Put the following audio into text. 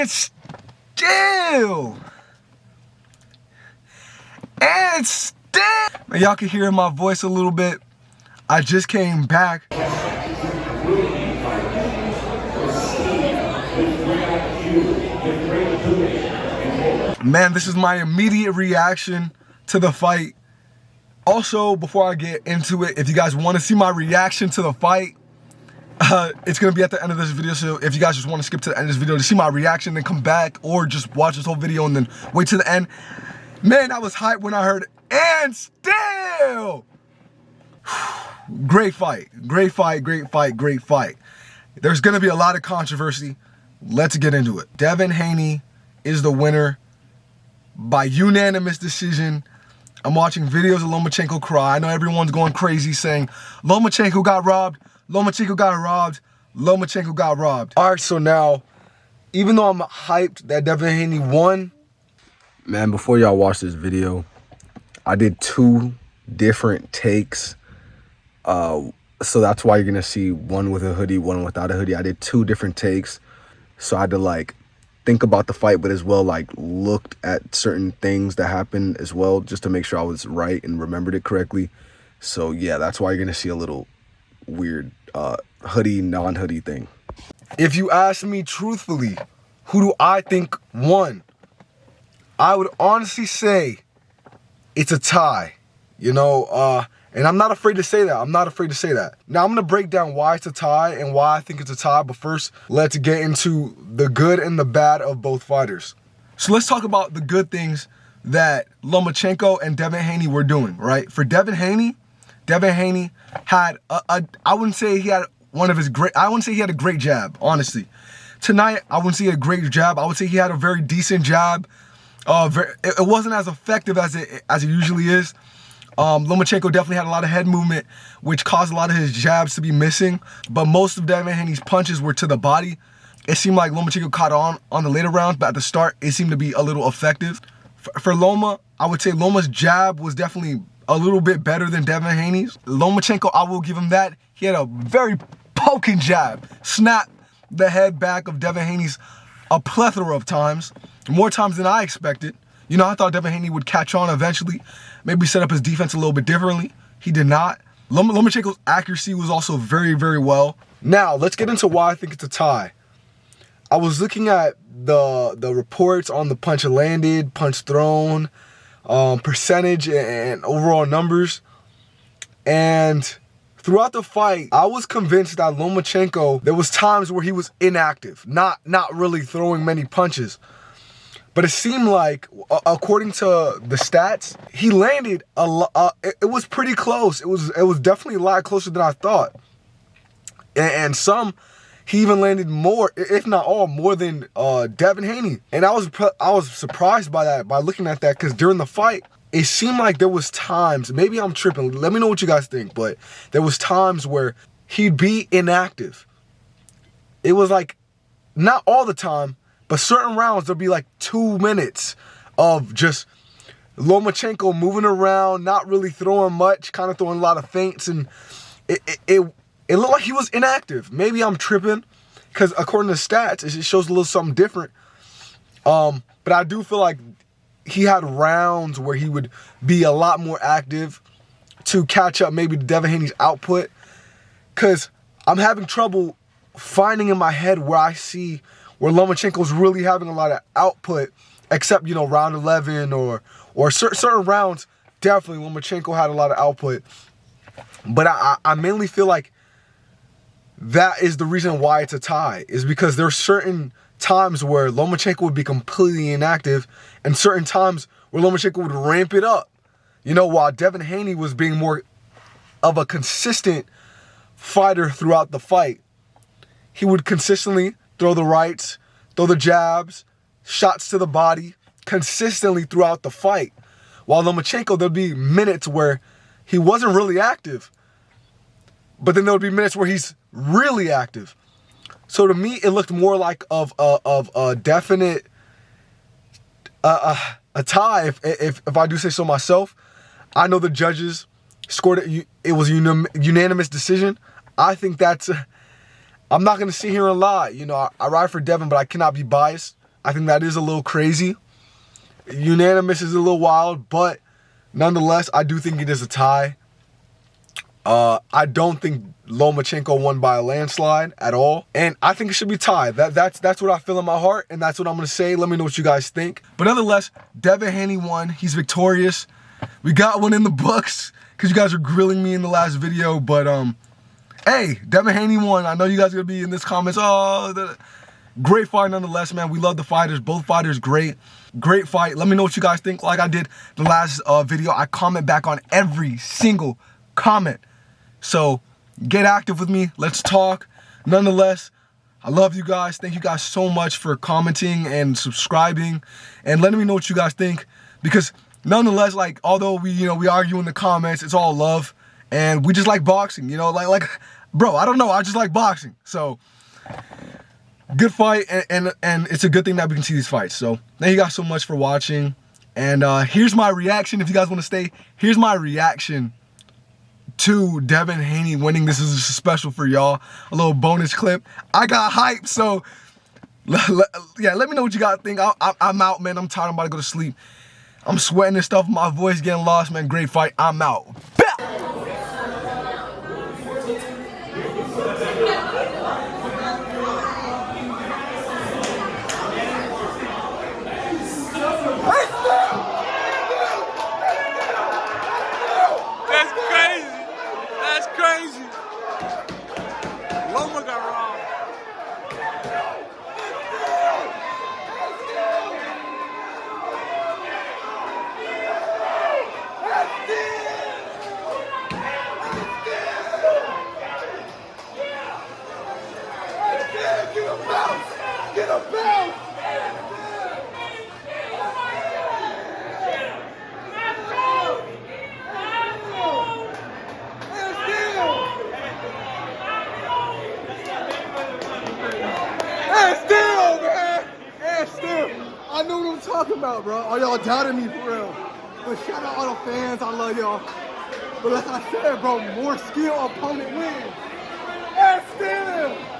And still. Man, y'all can hear my voice a little bit. I just came back. Man, this is my immediate reaction to the fight. Also, before I get into it, if you guys want to see my reaction to the fight, it's going to be at the end of this video. So if you guys just want to skip to the end of this video to see my reaction, then come back, or just watch this whole video and then wait to the end. Man, I was hyped when I heard, and still. Great fight, great fight, great fight, great fight. There's going to be a lot of controversy. Let's get into it. Devin Haney is the winner by unanimous decision. I'm watching videos of Lomachenko cry. I know everyone's going crazy saying, Lomachenko got robbed, Lomachenko got robbed, Lomachenko got robbed. All right, so now, even though I'm hyped that Devin Haney won, man, before y'all watch this video, I did 2 different takes. So that's why you're gonna see one with a hoodie, one without a hoodie. I did 2 different takes. So I had to like think about the fight, but as well like looked at certain things that happened as well, just to make sure I was right and remembered it correctly. So yeah, that's why you're gonna see a little weird hoodie, non-hoodie thing. If you ask me truthfully, who do I think won? I would honestly say it's a tie, you know, and I'm not afraid to say that. I'm not afraid to say that. Now, I'm going to break down why it's a tie and why I think it's a tie. But first, let's get into the good and the bad of both fighters. So let's talk about the good things that Lomachenko and Devin Haney were doing, right? For Devin Haney had, I wouldn't say he had I wouldn't say he had a great jab, honestly. Tonight, I wouldn't say he had a great jab. I would say he had a very decent jab. It wasn't as effective as it usually is. Lomachenko definitely had a lot of head movement, which caused a lot of his jabs to be missing. But most of Devin Haney's punches were to the body. It seemed like Lomachenko caught on the later rounds, but at the start, it seemed to be a little effective. For Loma, I would say Loma's jab was definitely a little bit better than Devin Haney's. Lomachenko, I will give him that. He had a very poking jab. Snapped the head back of Devin Haney's a plethora of times. More times than I expected. You know, I thought Devin Haney would catch on eventually. Maybe set up his defense a little bit differently. He did not. Lomachenko's accuracy was also very, very well. Now, let's get into why I think it's a tie. I was looking at the reports on the punch landed, punch thrown, percentage, and overall numbers. And throughout the fight, I was convinced that Lomachenko, there was times where he was inactive, not really throwing many punches. But it seemed like, according to the stats, he landed a lot. It was pretty close. It was definitely a lot closer than I thought. And some, he even landed more, if not all, more than Devin Haney. And I was surprised by that, by looking at that, because during the fight, it seemed like there was times, maybe I'm tripping, let me know what you guys think, but there was times where he'd be inactive. It was like, not all the time, but certain rounds, there'll be like 2 minutes of just Lomachenko moving around, not really throwing much, kind of throwing a lot of feints, and it looked like he was inactive. Maybe I'm tripping, because according to stats, it shows a little something different. But I do feel like he had rounds where he would be a lot more active to catch up maybe to Devin Haney's output, because I'm having trouble finding in my head where I see where Lomachenko's really having a lot of output, except, you know, round 11 or certain rounds, definitely Lomachenko had a lot of output. But I mainly feel like that is the reason why it's a tie, is because there are certain times where Lomachenko would be completely inactive and certain times where Lomachenko would ramp it up. You know, while Devin Haney was being more of a consistent fighter throughout the fight. He would consistently throw the rights, throw the jabs, shots to the body, consistently throughout the fight. While Lomachenko, there'd be minutes where he wasn't really active, but then there would be minutes where he's really active. So to me, it looked more like of a definite a tie, if I do say so myself. I know the judges scored it. It was a unanimous decision. I think that's. I'm not gonna sit here and lie. You know, I ride for Devin, but I cannot be biased. I think that is a little crazy. Unanimous is a little wild, but nonetheless, I do think it is a tie. I don't think Lomachenko won by a landslide at all, and I think it should be tied. That's what I feel in my heart, and that's what I'm gonna say. Let me know what you guys think. But nonetheless, Devin Haney won. He's victorious. We got one in the books because you guys were grilling me in the last video. But hey, Devin Haney won. I know you guys are gonna be in this comments. Oh, great fight nonetheless, man. We love the fighters. Both fighters great. Great fight. Let me know what you guys think. Like I did the last video, I comment back on every single comment. So get active with me. Let's talk. Nonetheless, I love you guys. Thank you guys so much for commenting and subscribing and letting me know what you guys think. Because nonetheless, like, although we argue in the comments, it's all love, and we just like boxing. Like, bro, I don't know. I just like boxing. So good fight, and it's a good thing that we can see these fights. So thank you guys so much for watching. And here's my reaction. If you guys want to stay, here's my reaction to Devin Haney winning. This is special for y'all. A little bonus clip. I got hyped, so yeah, let me know what you guys think. I'm out, man. I'm tired. I'm about to go to sleep. I'm sweating and stuff. My voice getting lost, man. Great fight. I'm out. That's crazy. Loma got robbed. Get a bounce! I know what I'm talking about, bro. All y'all doubted me for real. But shout out all the fans. I love y'all. But like I said, bro, more skill opponent wins. And still.